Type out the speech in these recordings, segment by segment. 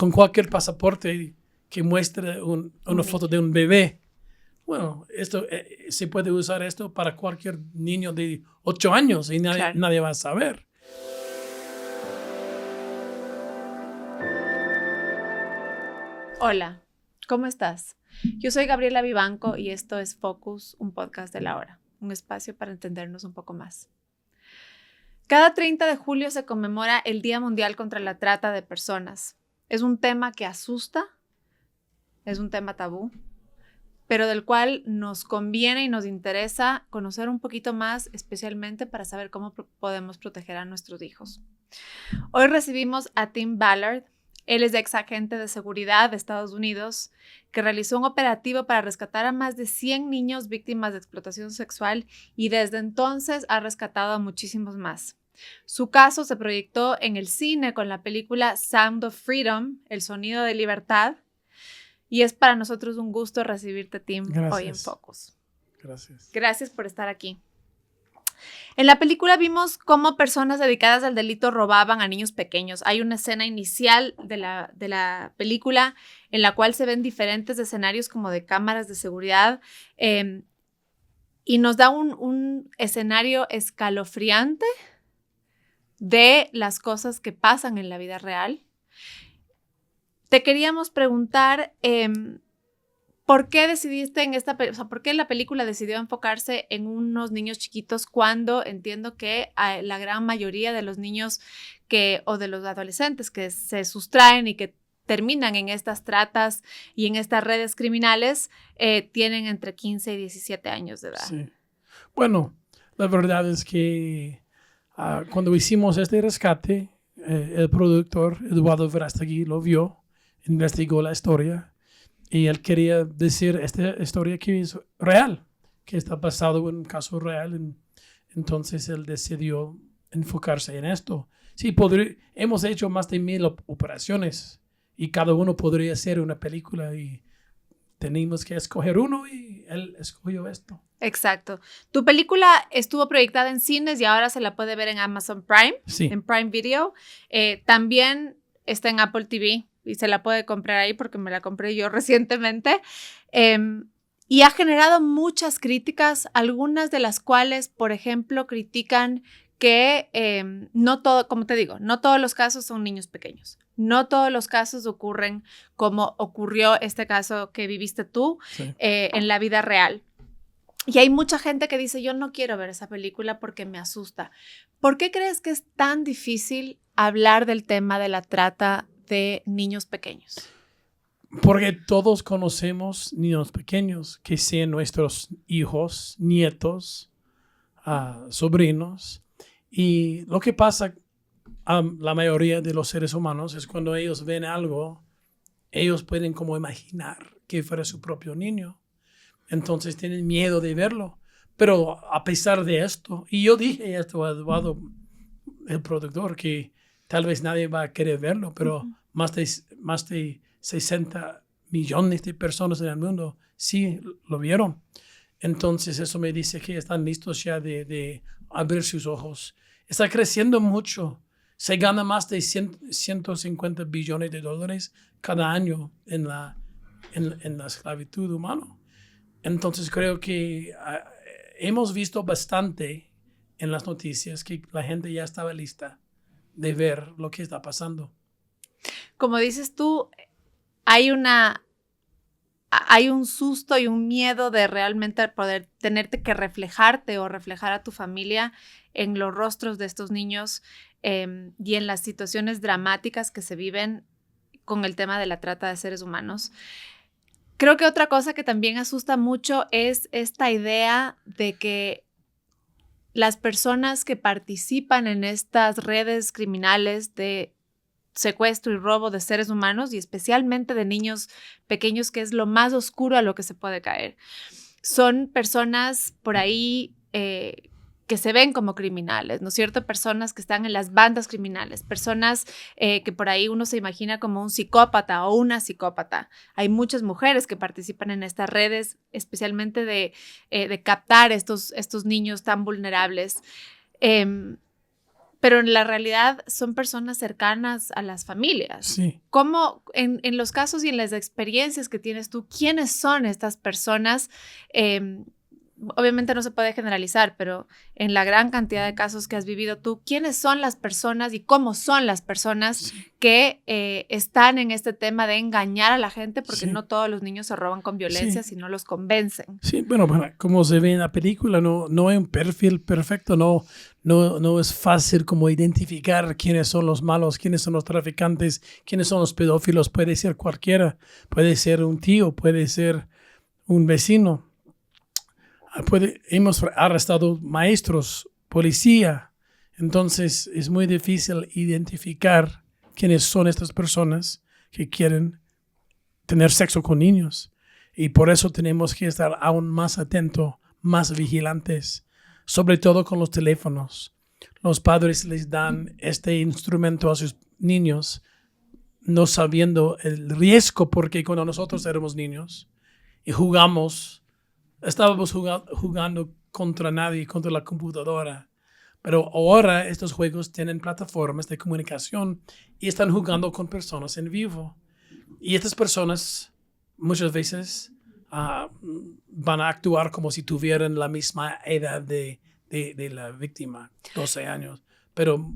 con cualquier pasaporte que muestre una foto de un bebé. Bueno, esto se puede usar esto para cualquier niño de 8 años y nadie va a saber. Hola, ¿cómo estás? Yo soy Gabriela Vivanco y esto es Focus, un podcast de La Hora, un espacio para entendernos un poco más. Cada 30 de julio se conmemora el Día Mundial contra la Trata de Personas. Es un tema que asusta, es un tema tabú, pero del cual nos conviene y nos interesa conocer un poquito más, especialmente para saber cómo podemos proteger a nuestros hijos. Hoy recibimos a Tim Ballard. Él es ex agente de seguridad de Estados Unidos que realizó un operativo para rescatar a más de 100 niños víctimas de explotación sexual y desde entonces ha rescatado a muchísimos más. Su caso se proyectó en el cine con la película Sound of Freedom, El Sonido de Libertad, y es para nosotros un gusto recibirte, Tim, hoy en Focus. Gracias. Gracias por estar aquí. En la película vimos cómo personas dedicadas al delito robaban a niños pequeños. Hay una escena inicial de la película en la cual se ven diferentes escenarios como de cámaras de seguridad y nos da un escenario escalofriante de las cosas que pasan en la vida real. Te queríamos preguntar... ¿por qué decidiste por qué la película decidió enfocarse en unos niños chiquitos cuando entiendo que la gran mayoría de los niños o de los adolescentes que se sustraen y que terminan en estas tratas y en estas redes criminales tienen entre 15 y 17 años de edad? Sí. Bueno, la verdad es que cuando hicimos este rescate, el productor Eduardo Verástegui lo vio, investigó la historia. Y él quería decir esta historia que es real, que está basado en un caso real. Entonces él decidió enfocarse en esto. Sí, hemos hecho más de 1000 operaciones y cada uno podría ser una película y tenemos que escoger uno y él escogió esto. Exacto. Tu película estuvo proyectada en cines y ahora se la puede ver en Amazon Prime, sí, en Prime Video. También está en Apple TV. Y se la puede comprar ahí porque me la compré yo recientemente. Y ha generado muchas críticas, algunas de las cuales, por ejemplo, critican que no todo, como te digo, no todos los casos son niños pequeños. No todos los casos ocurren como ocurrió este caso que viviste tú en la vida real. Y hay mucha gente que dice, yo no quiero ver esa película porque me asusta. ¿Por qué crees que es tan difícil hablar del tema de la trata de niños pequeños? Porque todos conocemos niños pequeños que sean nuestros hijos, nietos, sobrinos. Y lo que pasa a la mayoría de los seres humanos es cuando ellos ven algo, ellos pueden como imaginar que fuera su propio niño. Entonces tienen miedo de verlo. Pero a pesar de esto, y yo dije esto a Eduardo, el productor, que tal vez nadie va a querer verlo, pero más de 60 millones de personas en el mundo sí lo vieron. Entonces eso me dice que están listos ya de abrir sus ojos. Está creciendo mucho. Se gana más de 150 billones de dólares cada año en la esclavitud humana. Entonces creo que hemos visto bastante en las noticias que la gente ya estaba lista de ver lo que está pasando. Como dices tú, hay un susto y un miedo de realmente poder tenerte que reflejarte o reflejar a tu familia en los rostros de estos niños y en las situaciones dramáticas que se viven con el tema de la trata de seres humanos. Creo que otra cosa que también asusta mucho es esta idea de que las personas que participan en estas redes criminales de secuestro y robo de seres humanos y especialmente de niños pequeños, que es lo más oscuro a lo que se puede caer, son personas por ahí que se ven como criminales, ¿no es cierto? Personas que están en las bandas criminales, personas que por ahí uno se imagina como un psicópata o una psicópata. Hay muchas mujeres que participan en estas redes, especialmente de captar estos niños tan vulnerables. pero en la realidad son personas cercanas a las familias. Sí. ¿Cómo, en los casos y en las experiencias que tienes tú, quiénes son estas personas? Obviamente no se puede generalizar, pero en la gran cantidad de casos que has vivido tú, ¿quiénes son las personas y cómo son las personas que están en este tema de engañar a la gente? Porque no todos los niños se roban con violencia, sino los convencen. Sí, bueno, como se ve en la película, no hay un perfil perfecto, no es fácil como identificar quiénes son los malos, quiénes son los traficantes, quiénes son los pedófilos. Puede ser cualquiera, puede ser un tío, puede ser un vecino. Hemos arrestado maestros, policía, entonces es muy difícil identificar quiénes son estas personas que quieren tener sexo con niños. Y por eso tenemos que estar aún más atentos, más vigilantes, sobre todo con los teléfonos. Los padres les dan este instrumento a sus niños, no sabiendo el riesgo, porque cuando nosotros éramos niños y estábamos jugando contra nadie, contra la computadora. Pero ahora estos juegos tienen plataformas de comunicación y están jugando con personas en vivo. Y estas personas muchas veces van a actuar como si tuvieran la misma edad de la víctima, 12 años. Pero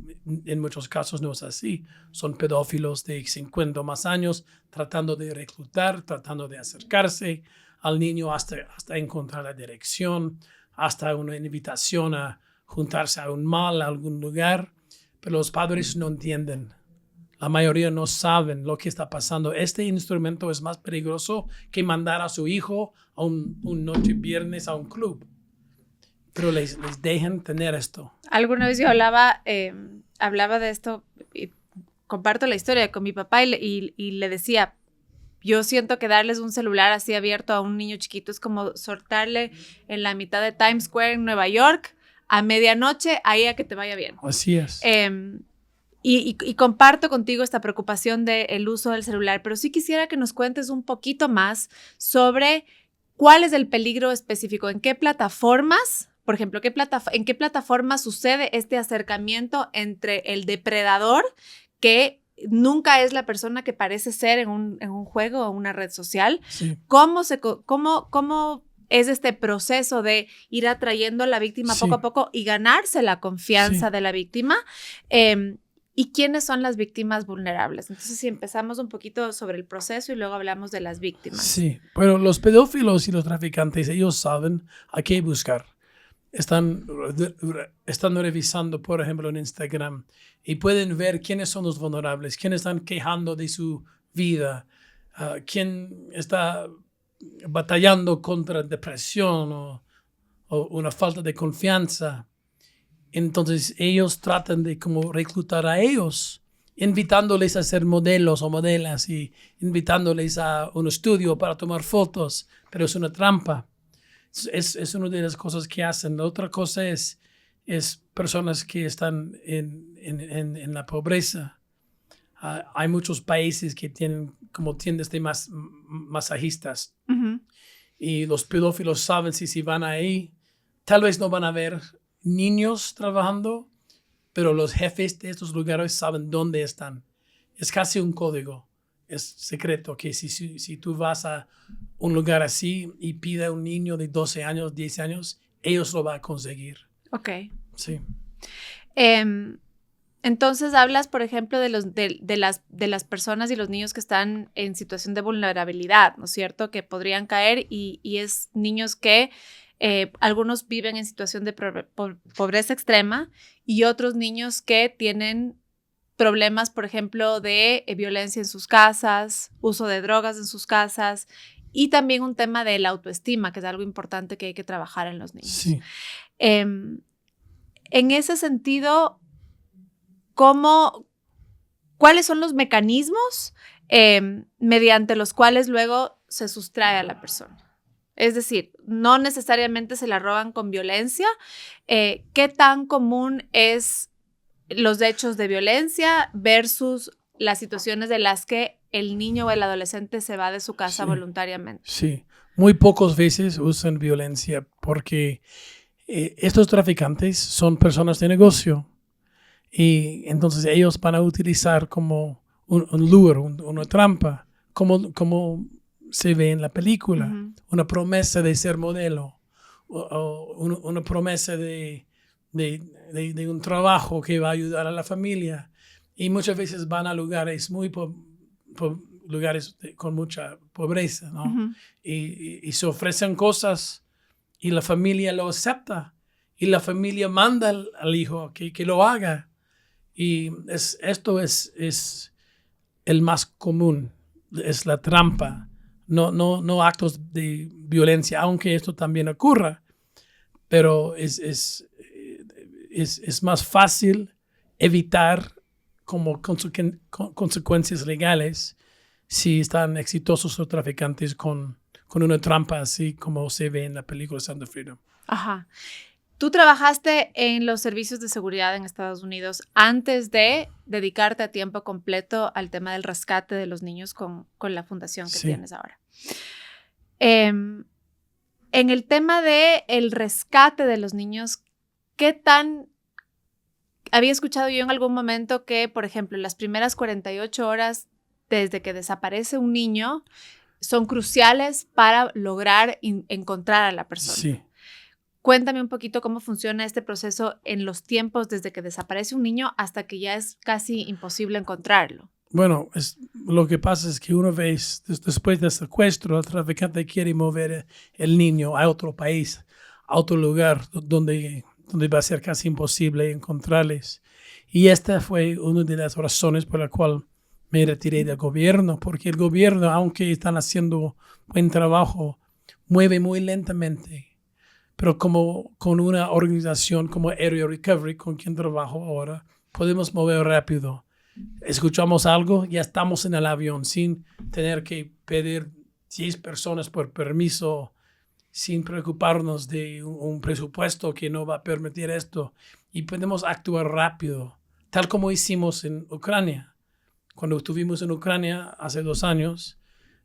en muchos casos no es así. Son pedófilos de 50 o más años tratando de reclutar, tratando de acercarse al niño hasta encontrar la dirección, hasta una invitación a juntarse a un mall, a algún lugar. Pero los padres no entienden. La mayoría no saben lo que está pasando. Este instrumento es más peligroso que mandar a su hijo a un noche viernes a un club. Pero les dejan tener esto. Alguna vez yo hablaba de esto, y comparto la historia con mi papá y le decía, yo siento que darles un celular así abierto a un niño chiquito es como soltarle en la mitad de Times Square en Nueva York a medianoche, ahí a que te vaya bien. Así es. Y comparto contigo esta preocupación del uso del celular, pero sí quisiera que nos cuentes un poquito más sobre cuál es el peligro específico, en qué plataformas, por ejemplo, en qué plataformas sucede este acercamiento entre el depredador, que nunca es la persona que parece ser en un juego o una red social. Sí. ¿Cómo es este proceso de ir atrayendo a la víctima poco a poco y ganarse la confianza de la víctima? ¿Y quiénes son las víctimas vulnerables? Entonces, si empezamos un poquito sobre el proceso y luego hablamos de las víctimas. Sí, pero los pedófilos y los traficantes, ellos saben a qué buscar. Están revisando, por ejemplo, en Instagram y pueden ver quiénes son los vulnerables, quiénes están quejando de su vida, quién está batallando contra depresión o una falta de confianza. Entonces ellos tratan de como reclutar a ellos, invitándoles a ser modelos o modelas y invitándoles a un estudio para tomar fotos, pero es una trampa. Es una de las cosas que hacen. La otra cosa es personas que están en la pobreza. Hay muchos países que tienen como tiendas de masajistas. Uh-huh. Y los pedófilos saben si van ahí, tal vez no van a ver niños trabajando, pero los jefes de estos lugares saben dónde están. Es casi un código. Es secreto que si tú vas a un lugar así y pide a un niño de 12 años, 10 años, ellos lo van a conseguir. Ok. Sí. Entonces hablas, por ejemplo, de las personas y los niños que están en situación de vulnerabilidad, ¿no es cierto? Que podrían caer y es niños que algunos viven en situación de pobreza extrema y otros niños que tienen problemas, por ejemplo, de violencia en sus casas, uso de drogas en sus casas y también un tema de la autoestima, que es algo importante que hay que trabajar en los niños. Sí. En ese sentido, ¿cuáles son los mecanismos mediante los cuales luego se sustrae a la persona? Es decir, no necesariamente se la roban con violencia. ¿Qué tan común es los hechos de violencia versus las situaciones de las que el niño o el adolescente se va de su casa voluntariamente? Sí, muy pocas veces usan violencia porque estos traficantes son personas de negocio Y entonces ellos van a utilizar como un lure, una trampa, como se ve en la película, una promesa de ser modelo, o una promesa de un trabajo que va a ayudar a la familia. Y muchas veces van a lugares lugares con mucha pobreza, ¿no? Y se ofrecen cosas y la familia lo acepta y la familia manda al hijo que lo haga. Y esto es el más común, es la trampa, no actos de violencia, aunque esto también ocurra, pero es más fácil evitar como consecuencias legales si están exitosos los traficantes con una trampa así como se ve en la película Sound of Freedom. Ajá. Tú trabajaste en los servicios de seguridad en Estados Unidos antes de dedicarte a tiempo completo al tema del rescate de los niños con la fundación que tienes ahora. En el tema del rescate de los niños, ¿qué tan... Había escuchado yo en algún momento que, por ejemplo, las primeras 48 horas desde que desaparece un niño son cruciales para lograr encontrar a la persona? Sí. Cuéntame un poquito cómo funciona este proceso en los tiempos desde que desaparece un niño hasta que ya es casi imposible encontrarlo. Bueno, lo que pasa es que una vez después del secuestro, el traficante quiere mover el niño a otro país, a otro lugar donde va a ser casi imposible encontrarles. Y esta fue una de las razones por la cual me retiré del gobierno, porque el gobierno, aunque están haciendo buen trabajo, mueve muy lentamente. Pero como con una organización como Area Recovery, con quien trabajo ahora, podemos mover rápido. Escuchamos algo, ya estamos en el avión sin tener que pedir 10 personas por permiso, sin preocuparnos de un presupuesto que no va a permitir esto. Y podemos actuar rápido, tal como hicimos en Ucrania. Cuando estuvimos en Ucrania hace 2 años,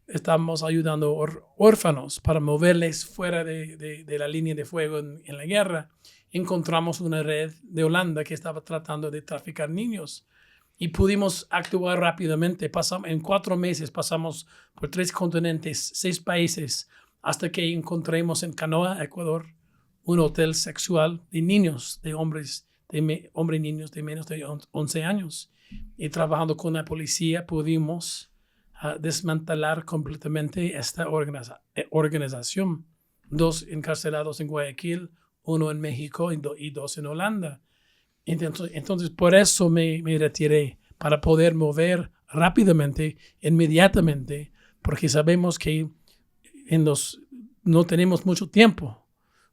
estábamos ayudando huérfanos para moverles fuera de la línea de fuego en la guerra. Encontramos una red de Holanda que estaba tratando de traficar niños y pudimos actuar rápidamente. En 4 meses pasamos por 3 continentes, 6 países, hasta que encontramos en Canoa, Ecuador, un hotel sexual de niños, de hombres y niños de menos de 11 años. Y trabajando con la policía pudimos desmantelar completamente esta organización. 2 encarcelados en Guayaquil, 1 en México y 2 en Holanda. Entonces por eso me retiré, para poder mover rápidamente, inmediatamente, porque sabemos que no tenemos mucho tiempo.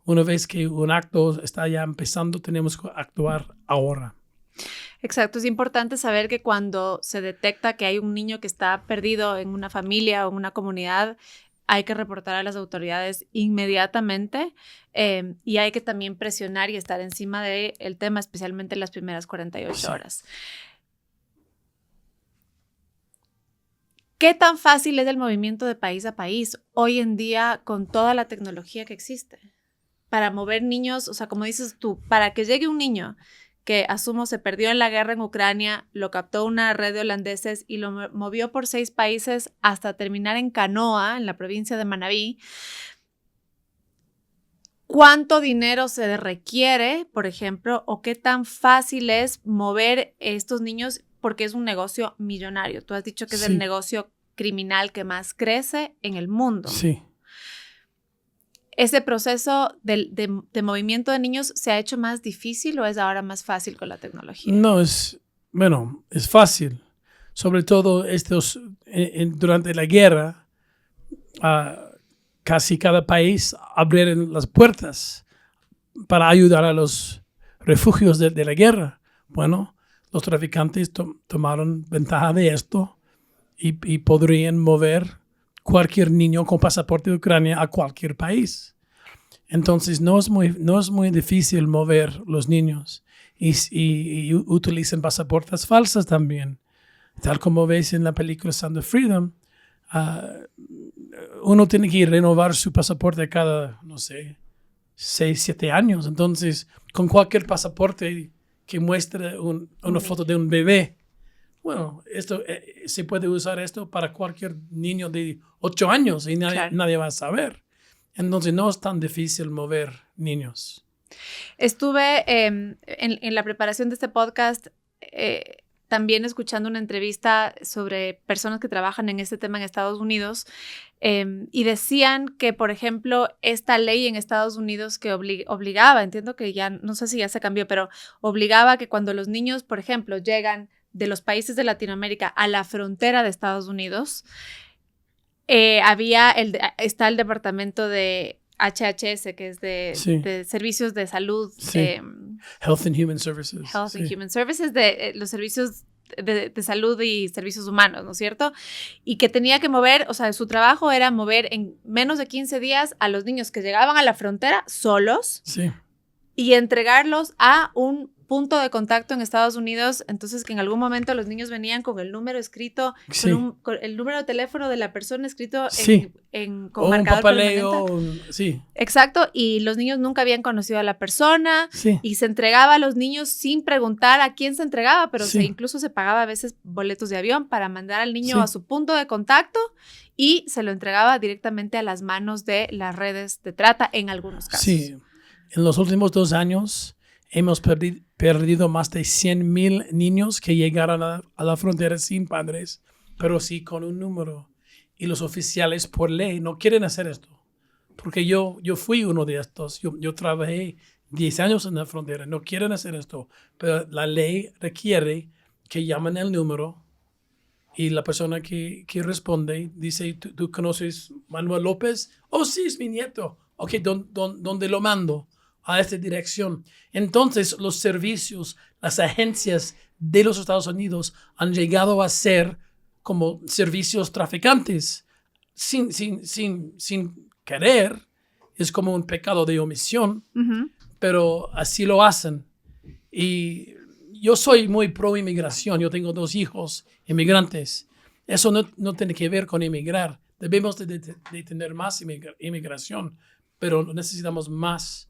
Una vez que un acto está ya empezando, tenemos que actuar ahora. Exacto, es importante saber que cuando se detecta que hay un niño que está perdido en una familia o en una comunidad, hay que reportar a las autoridades inmediatamente y hay que también presionar y estar encima del tema, especialmente en las primeras 48 horas. ¿Qué tan fácil es el movimiento de país a país hoy en día con toda la tecnología que existe? Para mover niños, o sea, como dices tú, para que llegue un niño que asumo se perdió en la guerra en Ucrania, lo captó una red de holandeses y lo movió por 6 países hasta terminar en Canoa, en la provincia de Manabí. ¿Cuánto dinero se requiere, por ejemplo, o qué tan fácil es mover estos niños? Porque es un negocio millonario. Tú has dicho que es el negocio criminal que más crece en el mundo. Sí. ¿Ese proceso de movimiento de niños se ha hecho más difícil o es ahora más fácil con la tecnología? No, es fácil. Sobre todo durante la guerra, casi cada país abrieron las puertas para ayudar a los refugios de la guerra. Bueno, los traficantes tomaron ventaja de esto y podrían mover cualquier niño con pasaporte de Ucrania a cualquier país. Entonces no es muy difícil mover los niños y utilizan pasaportes falsos también. Tal como ves en la película Sound of Freedom, uno tiene que renovar su pasaporte cada, 6, 7 años. Entonces, con cualquier pasaporte que muestre una foto de un bebé. Bueno, esto se puede usar esto para cualquier niño de 8 años y nadie va a saber. Entonces no es tan difícil mover niños. Estuve en la preparación de este podcast también escuchando una entrevista sobre personas que trabajan en este tema en Estados Unidos y decían que, por ejemplo, esta ley en Estados Unidos que obligaba, entiendo que ya, no sé si ya se cambió, pero obligaba que cuando los niños, por ejemplo, llegan de los países de Latinoamérica a la frontera de Estados Unidos, está el departamento de HHS, que es de servicios de salud. Sí. Health and Human Services. Health and Human Services, de los servicios de salud y servicios humanos, ¿no es cierto? Y que tenía que mover, o sea, su trabajo era mover en menos de 15 días a los niños que llegaban a la frontera solos y entregarlos a un punto de contacto en Estados Unidos, entonces que en algún momento los niños venían con el número escrito, con el número de teléfono de la persona escrito con marcador papeleo, Exacto, y los niños nunca habían conocido a la persona y se entregaba a los niños sin preguntar a quién se entregaba, pero incluso se pagaba a veces boletos de avión para mandar al niño a su punto de contacto y se lo entregaba directamente a las manos de las redes de trata en algunos casos. Sí, en los últimos 2 años hemos perdido más de 100,000 niños que llegaron a la frontera sin padres, pero sí con un número. Y los oficiales por ley no quieren hacer esto. Porque yo fui uno de estos. Yo trabajé 10 años en la frontera. No quieren hacer esto. Pero la ley requiere que llamen el número y la persona que responde dice, ¿tú conoces Manuel López? Oh, sí, es mi nieto. Ok, ¿dónde lo mando? A esta dirección. Entonces, los servicios, las agencias de los Estados Unidos han llegado a ser como servicios traficantes. Sin querer, es como un pecado de omisión, pero así lo hacen. Y yo soy muy pro inmigración. Yo tengo 2 hijos inmigrantes. Eso no tiene que ver con inmigrar. Debemos de tener más inmigración, pero necesitamos más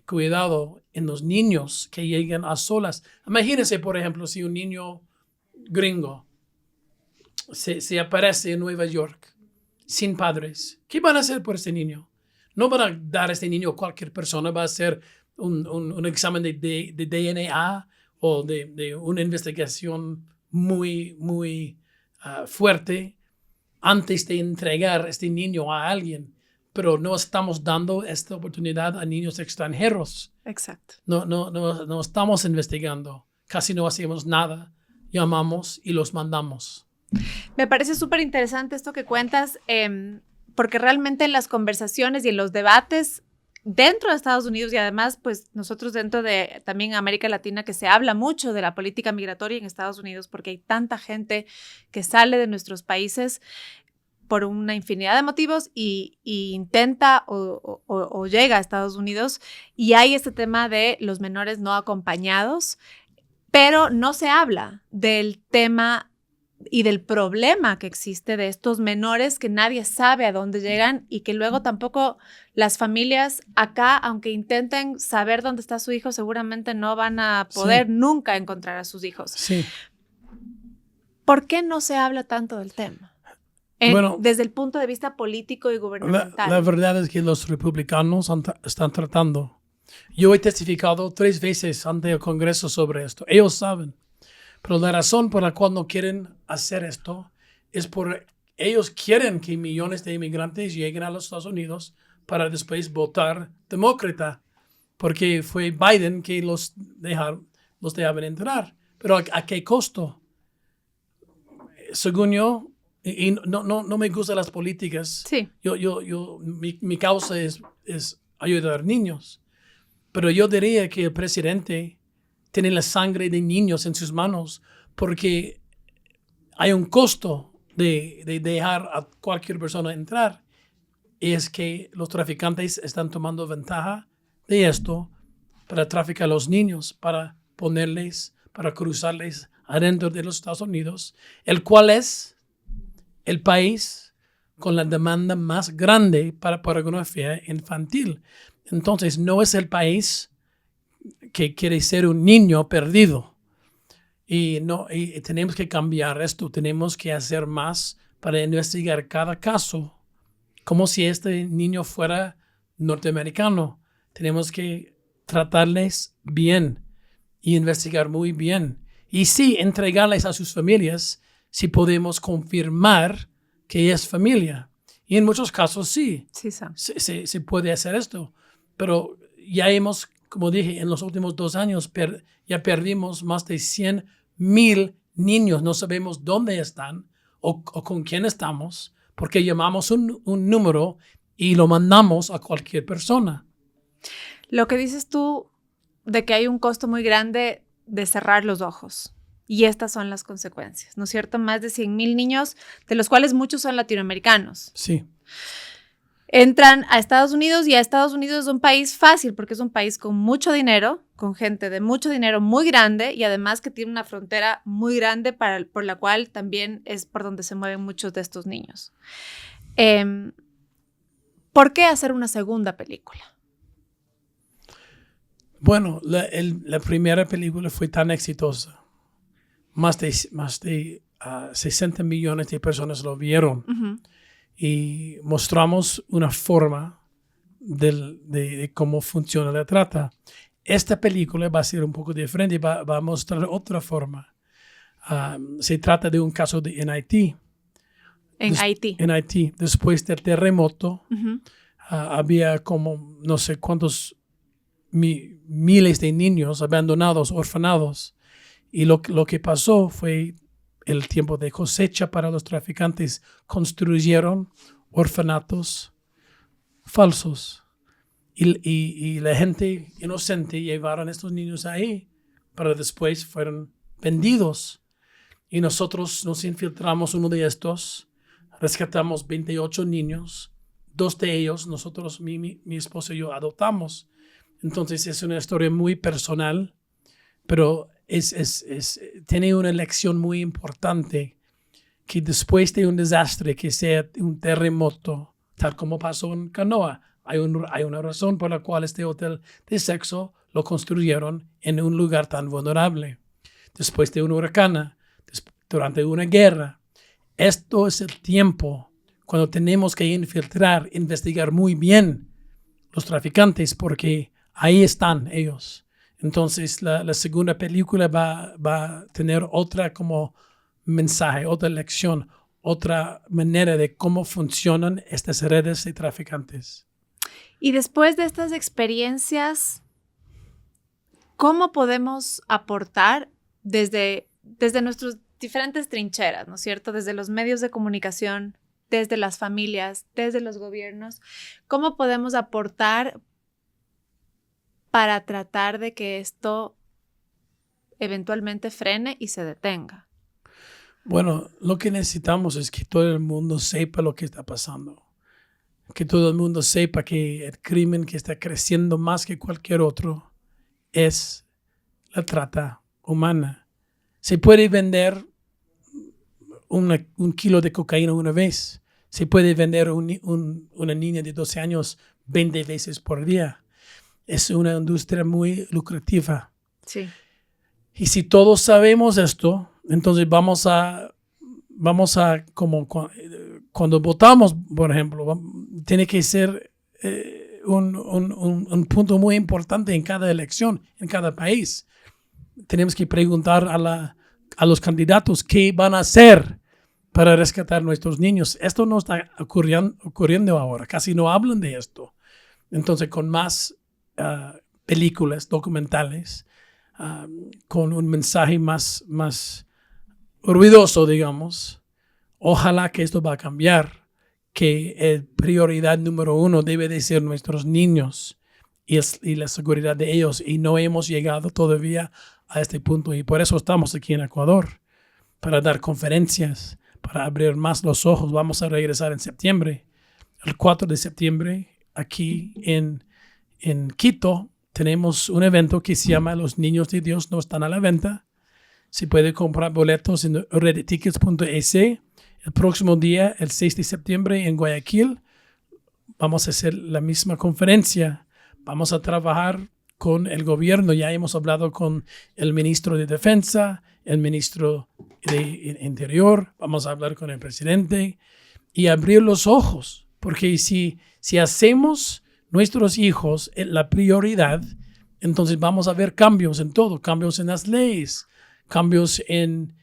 cuidado en los niños que llegan a solas. Imagínense, por ejemplo, si un niño gringo se aparece en Nueva York sin padres. ¿Qué van a hacer por este niño? No van a dar a este niño a cualquier persona. Va a hacer un examen de DNA o de una investigación muy, muy fuerte antes de entregar a este niño a alguien. Pero no estamos dando esta oportunidad a niños extranjeros. Exacto. No estamos investigando. Casi no hacemos nada. Llamamos y los mandamos. Me parece súper interesante esto que cuentas, porque realmente en las conversaciones y en los debates dentro de Estados Unidos y además, pues nosotros dentro de también América Latina, que se habla mucho de la política migratoria en Estados Unidos, porque hay tanta gente que sale de nuestros países por una infinidad de motivos y intenta o llega a Estados Unidos, y hay este tema de los menores no acompañados, pero no se habla del tema y del problema que existe de estos menores que nadie sabe a dónde llegan y que luego tampoco las familias acá, aunque intenten saber dónde está su hijo, seguramente no van a poder nunca encontrar a sus hijos. Sí. ¿Por qué no se habla tanto del tema? Desde el punto de vista político y gubernamental. La verdad es que los republicanos están tratando. Yo he testificado 3 veces ante el Congreso sobre esto. Ellos saben. Pero la razón por la cual no quieren hacer esto es porque ellos quieren que millones de inmigrantes lleguen a los Estados Unidos para después votar demócrata. Porque fue Biden que los dejaban entrar. Pero ¿a qué costo? Según yo, y no me gustan las políticas. Sí. Mi causa es ayudar a niños. Pero yo diría que el presidente tiene la sangre de niños en sus manos porque hay un costo de dejar a cualquier persona entrar. Y es que los traficantes están tomando ventaja de esto para traficar a los niños, para cruzarles adentro de los Estados Unidos, el cual es el país con la demanda más grande para pornografía infantil. Entonces, no es el país que quiere ser un niño perdido. Y tenemos que cambiar esto. Tenemos que hacer más para investigar cada caso, como si este niño fuera norteamericano. Tenemos que tratarles bien y investigar muy bien. Y sí, entregarles a sus familias si podemos confirmar que es familia. Y en muchos casos sí, se puede hacer esto. Pero ya hemos, como dije, en los últimos 2 años ya perdimos más de 100,000 niños. No sabemos dónde están o con quién estamos, porque llamamos un número y lo mandamos a cualquier persona. Lo que dices tú de que hay un costo muy grande de cerrar los ojos. Y estas son las consecuencias, ¿no es cierto? Más de 100,000 niños, de los cuales muchos son latinoamericanos. Sí. Entran a Estados Unidos y a Estados Unidos es un país fácil porque es un país con mucho dinero, con gente de mucho dinero muy grande y además que tiene una frontera muy grande por la cual también es por donde se mueven muchos de estos niños. ¿Por qué hacer una segunda película? Bueno, la primera película fue tan exitosa. Más de 60 millones de personas lo vieron. Uh-huh. Y mostramos una forma de cómo funciona la trata. Esta película va a ser un poco diferente, va a mostrar otra forma. Se trata de un caso en Haití. En Haití. Después del terremoto, uh-huh. Había como no sé cuántos miles de niños abandonados, orfanados. Y lo que pasó fue el tiempo de cosecha para los traficantes. Construyeron orfanatos falsos. Y la gente inocente llevaron a estos niños ahí, pero después fueron vendidos. Y nosotros nos infiltramos uno de estos, rescatamos 28 niños. 2 de ellos, nosotros, mi esposo y yo, adoptamos. Entonces es una historia muy personal, pero tiene una lección muy importante, que después de un desastre, que sea un terremoto, tal como pasó en Canoa, hay una razón por la cual este hotel de sexo lo construyeron en un lugar tan vulnerable. Después de un huracán, durante una guerra, esto es el tiempo cuando tenemos que investigar muy bien los traficantes, porque ahí están ellos. Entonces, la segunda película va a tener otra como mensaje, otra lección, otra manera de cómo funcionan estas redes de traficantes. Y después de estas experiencias, ¿cómo podemos aportar desde nuestras diferentes trincheras, ¿no es cierto? Desde los medios de comunicación, desde las familias, desde los gobiernos, ¿cómo podemos aportar para tratar de que esto eventualmente frene y se detenga? Bueno, lo que necesitamos es que todo el mundo sepa lo que está pasando. Que todo el mundo sepa que el crimen que está creciendo más que cualquier otro es la trata humana. Se puede vender un kilo de cocaína una vez. Se puede vender una niña de 12 años 20 veces por día. Es una industria muy lucrativa. Sí. Y si todos sabemos esto, entonces vamos a como cuando votamos, por ejemplo, tiene que ser un punto muy importante en cada elección, en cada país. Tenemos que preguntar a los candidatos qué van a hacer para rescatar a nuestros niños. Esto no está ocurriendo ahora. Casi no hablan de esto. Entonces, con más películas documentales, con un mensaje más ruidoso, digamos, ojalá que esto va a cambiar, que prioridad número 1 debe de ser nuestros niños y la seguridad de ellos, y no hemos llegado todavía a este punto, y por eso estamos aquí en Ecuador, para dar conferencias, para abrir más los ojos. Vamos a regresar en septiembre, el 4 de septiembre, aquí en Quito. Tenemos un evento que se llama Los Niños de Dios no están a la venta. Se puede comprar boletos en redditickets.es. El próximo día, el 6 de septiembre, en Guayaquil, vamos a hacer la misma conferencia. Vamos a trabajar con el gobierno, ya hemos hablado con el ministro de Defensa, el ministro de Interior, vamos a hablar con el presidente y abrir los ojos, porque si hacemos nuestros hijos la prioridad, entonces vamos a ver cambios en todo, cambios en las leyes, cambios en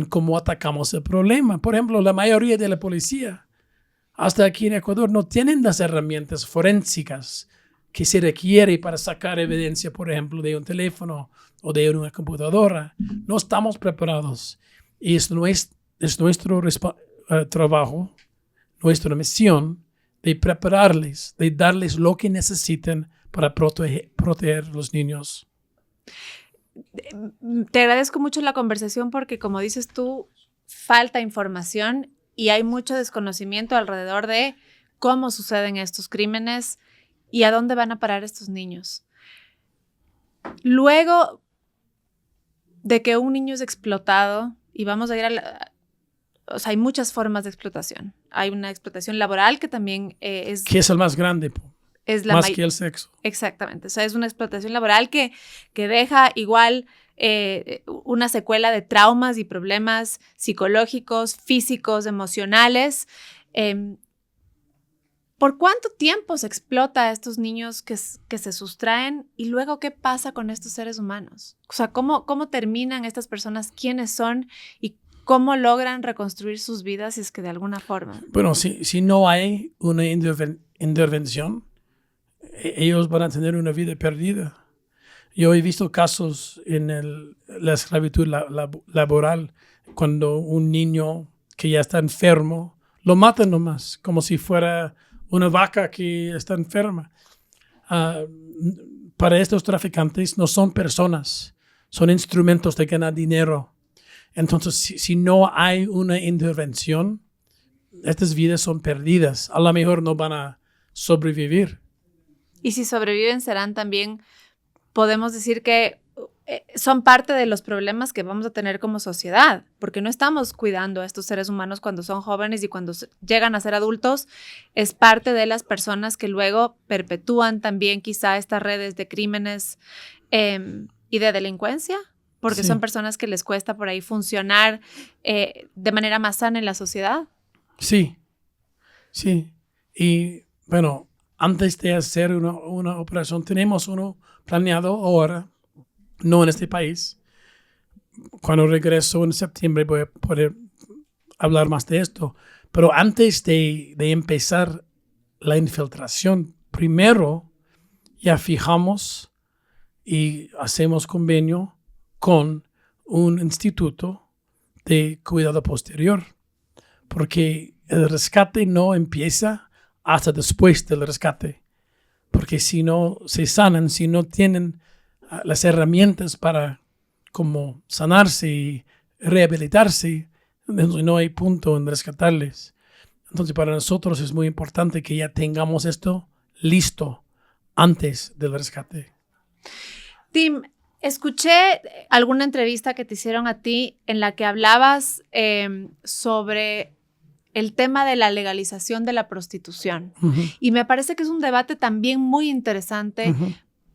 cómo atacamos el problema. Por ejemplo, la mayoría de la policía, hasta aquí en Ecuador, no tienen las herramientas forensicas que se requiere para sacar evidencia, por ejemplo, de un teléfono o de una computadora. No estamos preparados. Y es nuestro trabajo, nuestra misión de prepararles, de darles lo que necesitan para proteger a los niños. Te agradezco mucho la conversación porque, como dices tú, falta información y hay mucho desconocimiento alrededor de cómo suceden estos crímenes y a dónde van a parar estos niños. Luego de que un niño es explotado, y vamos a ir o sea, hay muchas formas de explotación. Hay una explotación laboral que también es... Que es el más grande, más que el sexo. Exactamente. O sea, es una explotación laboral que deja igual una secuela de traumas y problemas psicológicos, físicos, emocionales. ¿Por cuánto tiempo se explota a estos niños que se sustraen? Y luego, ¿qué pasa con estos seres humanos? O sea, ¿cómo terminan estas personas? ¿Quiénes son? Y ¿cómo logran reconstruir sus vidas si es que de alguna forma? Bueno, si no hay una intervención, ellos van a tener una vida perdida. Yo he visto casos en la esclavitud laboral, cuando un niño que ya está enfermo, lo matan nomás, como si fuera una vaca que está enferma. Para estos traficantes no son personas, son instrumentos de ganar dinero. Entonces, si no hay una intervención, estas vidas son perdidas. A lo mejor no van a sobrevivir. Y si sobreviven, serán también, podemos decir que son parte de los problemas que vamos a tener como sociedad, porque no estamos cuidando a estos seres humanos cuando son jóvenes y cuando llegan a ser adultos. Es parte de las personas que luego perpetúan también quizá estas redes de crímenes y de delincuencia, porque Sí. son personas que les cuesta por ahí funcionar de manera más sana en la sociedad. Sí. Y bueno, antes de hacer una operación, tenemos uno planeado ahora, no en este país. Cuando regreso en septiembre voy a poder hablar más de esto. Pero antes de empezar la infiltración, primero ya fijamos y hacemos convenio con un instituto de cuidado posterior, porque el rescate no empieza hasta después del rescate, porque si no se sanan, si no tienen las herramientas para como sanarse y rehabilitarse, no hay punto en rescatarles. Entonces para nosotros es muy importante que ya tengamos esto listo antes del rescate. Tim, escuché alguna entrevista que te hicieron a ti en la que hablabas sobre el tema de la legalización de la prostitución. Uh-huh. Y me parece que es un debate también muy interesante, Uh-huh.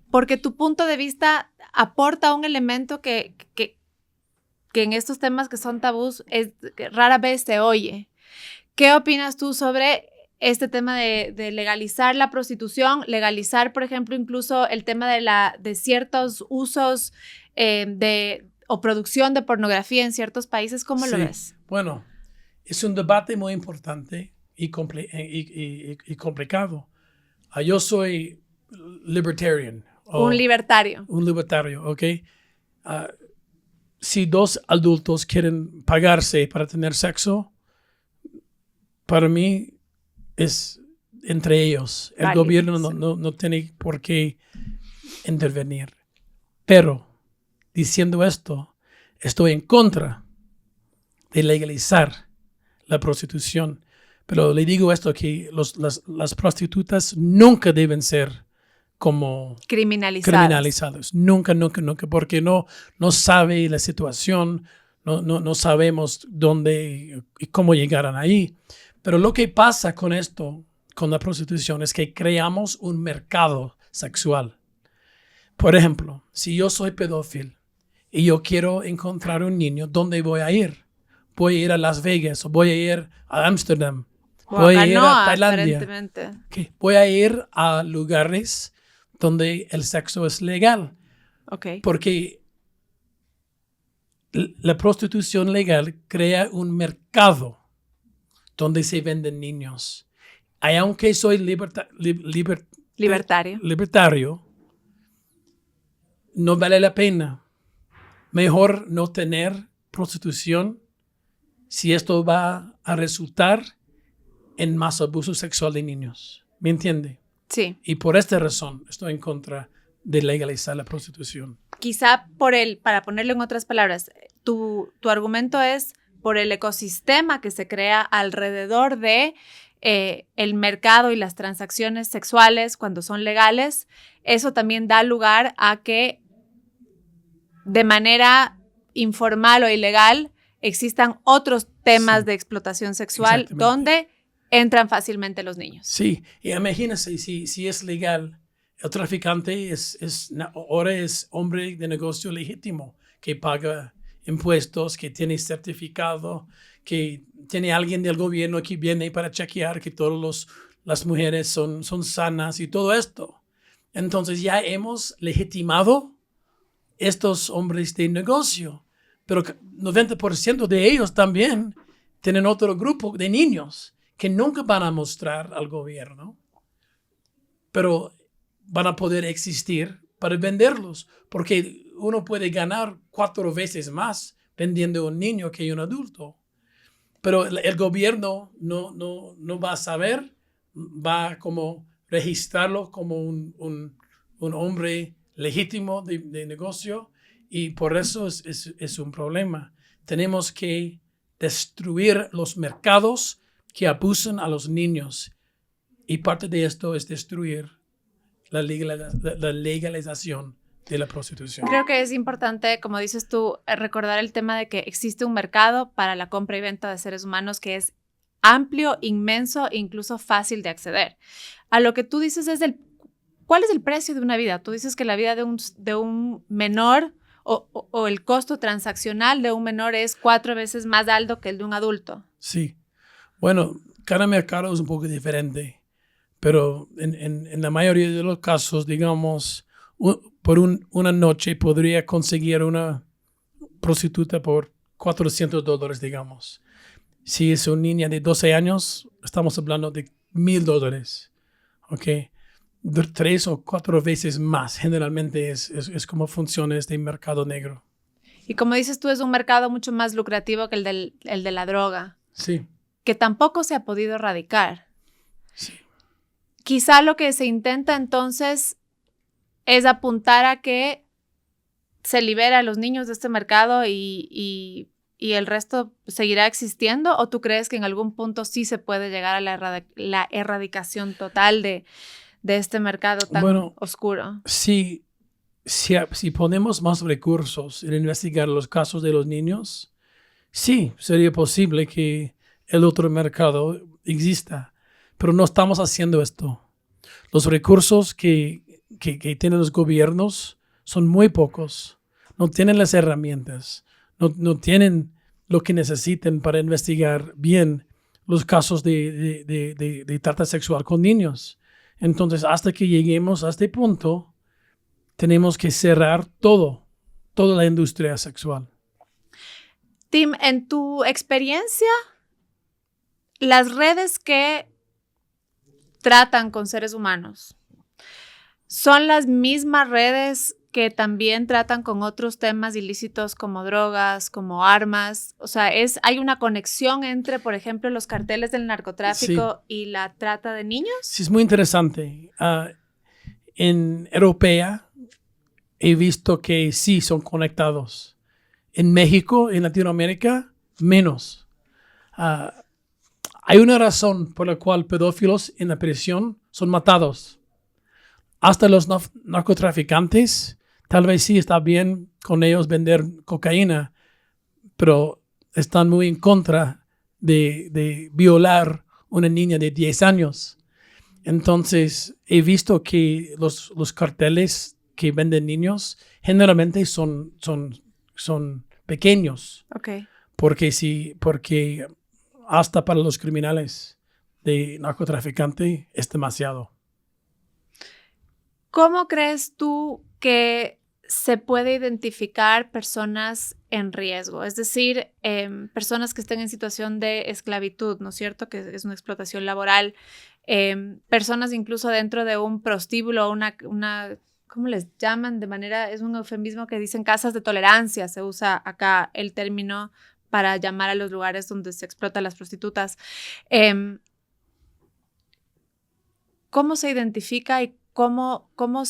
porque tu punto de vista aporta un elemento que en estos temas que son tabús que rara vez se oye. ¿Qué opinas tú sobre este tema de legalizar la prostitución, legalizar, por ejemplo, incluso el tema de ciertos usos o producción de pornografía en ciertos países? ¿Cómo lo ves? Bueno, es un debate muy importante y complicado. Yo soy libertarian. Un libertario. Un libertario, ¿ok? Si dos adultos quieren pagarse para tener sexo, para mí es entre ellos. El gobierno no tiene por qué intervenir. Pero, diciendo esto, estoy en contra de legalizar la prostitución. Pero le digo esto, que las prostitutas nunca deben ser como criminalizados. Nunca, porque no sabe la situación, no sabemos dónde y cómo llegaron ahí. Pero lo que pasa con esto, con la prostitución, es que creamos un mercado sexual. Por ejemplo, si yo soy pedófilo y yo quiero encontrar un niño, ¿dónde voy a ir? Voy a ir a Las Vegas, o voy a ir a Ámsterdam, voy a ir a Tailandia. Aparentemente. Okay. Voy a ir a lugares donde el sexo es legal. Okay. Porque la prostitución legal crea un mercado donde se venden niños. Y aunque soy libertario, no vale la pena. Mejor no tener prostitución si esto va a resultar en más abuso sexual de niños. ¿Me entiende? Sí. Y por esta razón estoy en contra de legalizar la prostitución. Quizá para ponerlo en otras palabras, tu argumento es por el ecosistema que se crea alrededor de el mercado y las transacciones sexuales cuando son legales. Eso también da lugar a que de manera informal o ilegal existan otros temas de explotación sexual donde entran fácilmente los niños. Sí, y imagínense si es legal, el traficante ahora es hombre de negocio legítimo que paga impuestos, que tiene certificado, que tiene alguien del gobierno que viene para chequear que todas las mujeres son sanas y todo esto. Entonces ya hemos legitimado estos hombres de negocio, pero 90% de ellos también tienen otro grupo de niños que nunca van a mostrar al gobierno, pero van a poder existir para venderlos, porque uno puede ganar 4 veces más vendiendo un niño que un adulto. Pero el gobierno no va a saber, va a como registrarlo como un hombre legítimo de negocio, y por eso es un problema. Tenemos que destruir los mercados que abusan a los niños, y parte de esto es destruir la legalización de la prostitución. Creo que es importante, como dices tú, recordar el tema de que existe un mercado para la compra y venta de seres humanos que es amplio, inmenso e incluso fácil de acceder. A lo que tú dices es ¿cuál es el precio de una vida? Tú dices que la vida de un menor o el costo transaccional de un menor es 4 veces más alto que el de un adulto. Sí. Bueno, cada mercado es un poco diferente, pero en la mayoría de los casos, digamos, por una noche podría conseguir una prostituta por $400, digamos. Si es una niña de 12 años, estamos hablando de $1,000, ¿ok? 3 o 4 veces más. Generalmente es como funciona este mercado negro. Y como dices tú, es un mercado mucho más lucrativo que el de la droga. Sí. Que tampoco se ha podido erradicar. Sí. Quizá lo que se intenta entonces es apuntar a que se libera a los niños de este mercado y el resto seguirá existiendo, ¿o tú crees que en algún punto sí se puede llegar a la erradicación total de este mercado tan oscuro? Sí, si ponemos más recursos en investigar los casos de los niños, sí, sería posible que el otro mercado exista, pero no estamos haciendo esto. Los recursos que tienen los gobiernos son muy pocos. No tienen las herramientas, no tienen lo que necesiten para investigar bien los casos de trata sexual con niños. Entonces, hasta que lleguemos a este punto, tenemos que cerrar toda la industria sexual. Tim, en tu experiencia, las redes que tratan con seres humanos son las mismas redes que también tratan con otros temas ilícitos como drogas, como armas. O sea, hay una conexión entre, por ejemplo, los carteles del narcotráfico y la trata de niños. Sí, es muy interesante. En Europea he visto que sí son conectados. En México, en Latinoamérica, menos. Hay una razón por la cual pedófilos en la prisión son matados. Hasta los narcotraficantes, tal vez sí está bien con ellos vender cocaína, pero están muy en contra de violar una niña de 10 años. Entonces, he visto que los carteles que venden niños generalmente son pequeños. Ok. Porque hasta para los criminales de narcotraficante es demasiado. ¿Cómo crees tú que se puede identificar personas en riesgo? Es decir, personas que estén en situación de esclavitud, ¿no es cierto? Que es una explotación laboral. Personas incluso dentro de un prostíbulo, una ¿cómo les llaman? De manera, es un eufemismo que dicen casas de tolerancia. Se usa acá el término para llamar a los lugares donde se explotan las prostitutas. ¿Cómo se identifica y cómo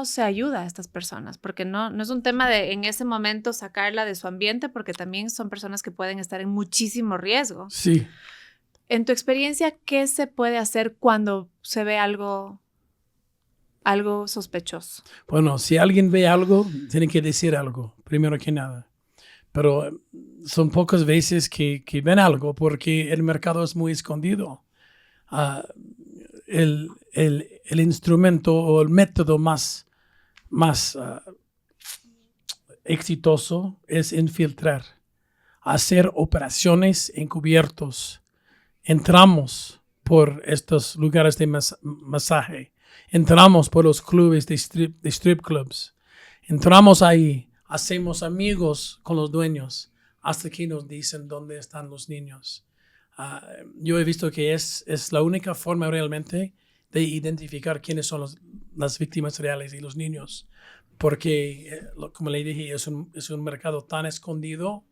se ayuda a estas personas? Porque no es un tema de en ese momento sacarla de su ambiente, porque también son personas que pueden estar en muchísimo riesgo. Sí. En tu experiencia, ¿qué se puede hacer cuando se ve algo sospechoso? Bueno, si alguien ve algo, tiene que decir algo, primero que nada. Pero son pocas veces que ven algo porque el mercado es muy escondido. El instrumento o el método más exitoso es infiltrar, hacer operaciones encubiertos. Entramos por estos lugares de masaje, entramos por los clubes de strip clubs, entramos ahí, hacemos amigos con los dueños hasta que nos dicen dónde están los niños. Yo he visto que es la única forma realmente de identificar quiénes son las víctimas reales y los niños, porque como le dije, es un mercado tan escondido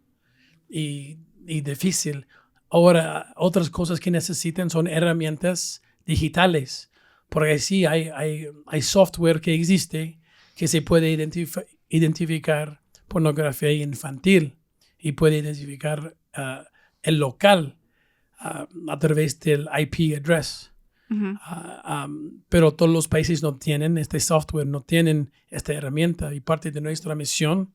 y difícil. Ahora, otras cosas que necesitan son herramientas digitales, porque sí hay software que existe que se puede identificar pornografía infantil y puede identificar el local a través del IP address. Uh-huh. Pero todos los países no tienen este software, no tienen esta herramienta, y parte de nuestra misión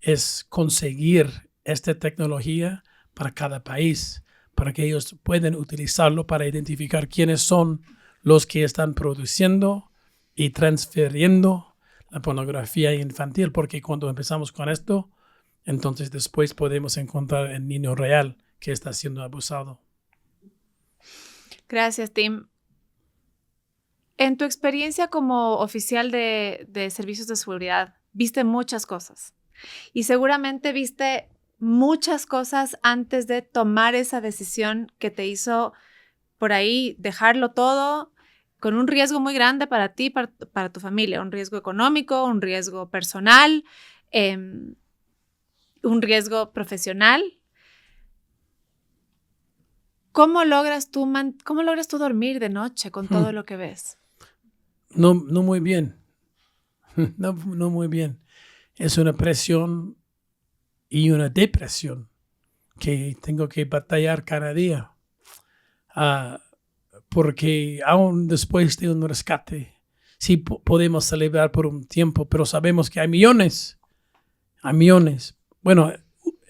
es conseguir esta tecnología para cada país, para que ellos puedan utilizarlo para identificar quiénes son los que están produciendo y transfiriendo la pornografía infantil, porque cuando empezamos con esto, entonces después podemos encontrar el niño real que está siendo abusado. Gracias, Tim. En tu experiencia como oficial de servicios de seguridad, viste muchas cosas y seguramente viste muchas cosas antes de tomar esa decisión que te hizo por ahí dejarlo todo con un riesgo muy grande para ti, para tu familia, un riesgo económico, un riesgo personal, un riesgo profesional. ¿Cómo logras tú dormir de noche con todo lo que ves? No muy bien. No muy bien. Es una presión y una depresión que tengo que batallar cada día. Porque aún después de un rescate, sí podemos celebrar por un tiempo, pero sabemos que hay millones. Bueno,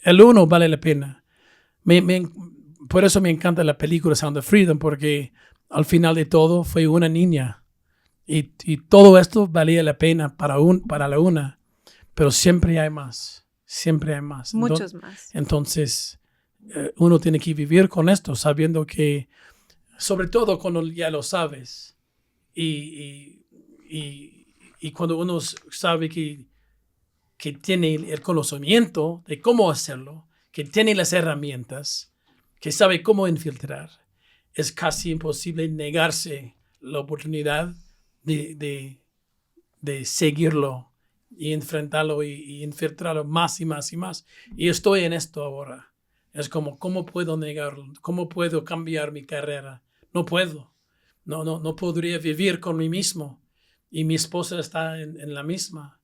el uno vale la pena. Por eso me encanta la película Sound of Freedom, porque al final de todo fue una niña. Y todo esto valía la pena para la una, pero siempre hay más. Siempre hay más. Muchos más. Entonces, uno tiene que vivir con esto, sabiendo que, sobre todo cuando ya lo sabes, y cuando uno sabe que tiene el conocimiento de cómo hacerlo, que tiene las herramientas, que sabe cómo infiltrar, es casi imposible negarse la oportunidad de seguirlo y enfrentarlo y infiltrarlo más y más y más. Y estoy en esto ahora. Es como, ¿cómo puedo negarlo? ¿Cómo puedo cambiar mi carrera? No puedo. No podría vivir con mí mismo. Y mi esposa está en la misma.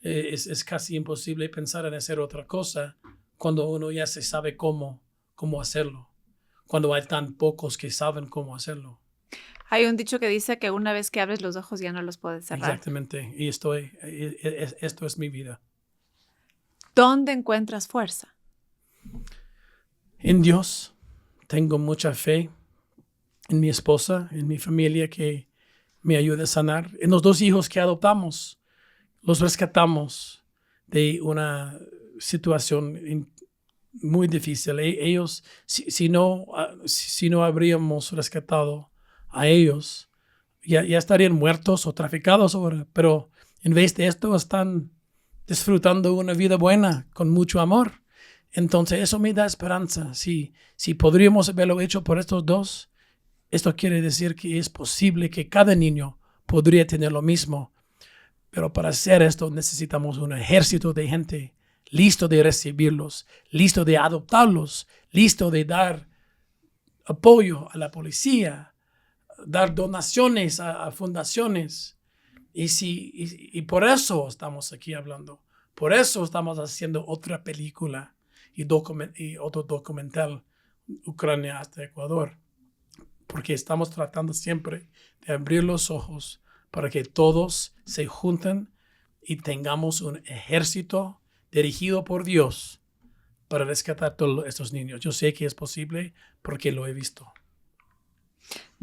Es casi imposible pensar en hacer otra cosa cuando uno ya se sabe cómo hacerlo. Cuando hay tan pocos que saben cómo hacerlo. Hay un dicho que dice que una vez que abres los ojos ya no los puedes cerrar. Exactamente. Y esto es mi vida. ¿Dónde encuentras fuerza? En Dios. Tengo mucha fe en mi esposa, en mi familia que me ayuda a sanar. En los 2 hijos que adoptamos. los rescatamos de una situación muy difícil. Ellos, si no habríamos rescatado a ellos, ya estarían muertos o traficados ahora. Pero en vez de esto están disfrutando una vida buena con mucho amor. Entonces eso me da esperanza. Si podríamos haberlo hecho por estos dos, esto quiere decir que es posible que cada niño podría tener lo mismo. Pero para hacer esto necesitamos un ejército de gente listo de recibirlos, listo de adoptarlos, listo de dar apoyo a la policía, dar donaciones a fundaciones. Y por eso estamos aquí hablando. Por eso estamos haciendo otra película y otro documental, Ucrania hasta Ecuador. Porque estamos tratando siempre de abrir los ojos para que todos se junten y tengamos un ejército dirigido por Dios para rescatar a todos estos niños. Yo sé que es posible porque lo he visto.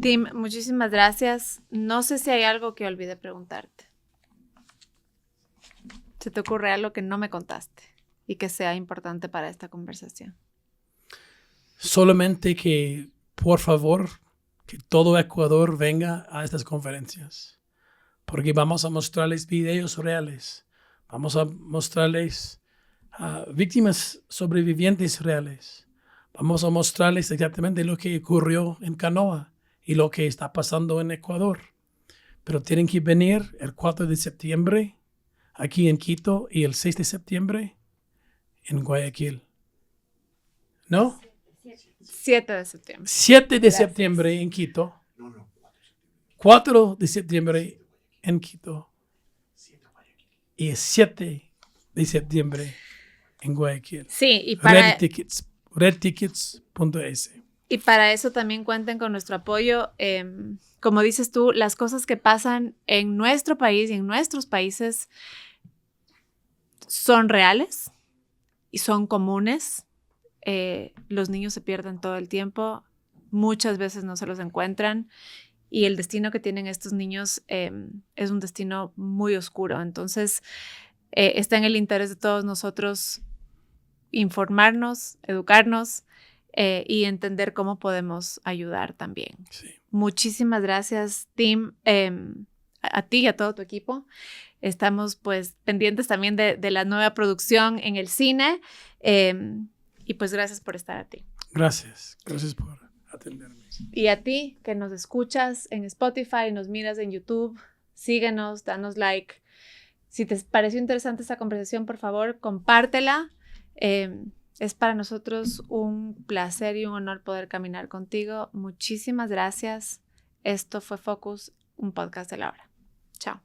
Tim, muchísimas gracias. No sé si hay algo que olvidé preguntarte. ¿Se te ocurre algo que no me contaste y que sea importante para esta conversación? Solamente que, por favor, que todo Ecuador venga a estas conferencias, porque vamos a mostrarles videos reales, vamos a mostrarles víctimas sobrevivientes reales, vamos a mostrarles exactamente lo que ocurrió en Canoa y lo que está pasando en Ecuador. Pero tienen que venir el 4 de septiembre aquí en Quito y el 6 de septiembre en Guayaquil. ¿No? 7 de septiembre. 7 de septiembre en Quito. 4 de septiembre en Quito. Y 7 de septiembre en Guayaquil. Sí, y para redtickets.es. Y para eso también cuenten con nuestro apoyo. Como dices tú, las cosas que pasan en nuestro país y en nuestros países son reales y son comunes. Los niños se pierden todo el tiempo, muchas veces no se los encuentran y el destino que tienen estos niños es un destino muy oscuro. Entonces, está en el interés de todos nosotros informarnos, educarnos y entender cómo podemos ayudar también. Sí. Muchísimas gracias, Tim, a ti y a todo tu equipo. Estamos pues pendientes también de la nueva producción en el cine. Y pues gracias por estar a ti. Gracias por atenderme. Y a ti que nos escuchas en Spotify, nos miras en YouTube, síguenos, danos like. Si te pareció interesante esta conversación, por favor, compártela. Es para nosotros un placer y un honor poder caminar contigo. Muchísimas gracias. Esto fue Focus, un podcast de la hora. Chao.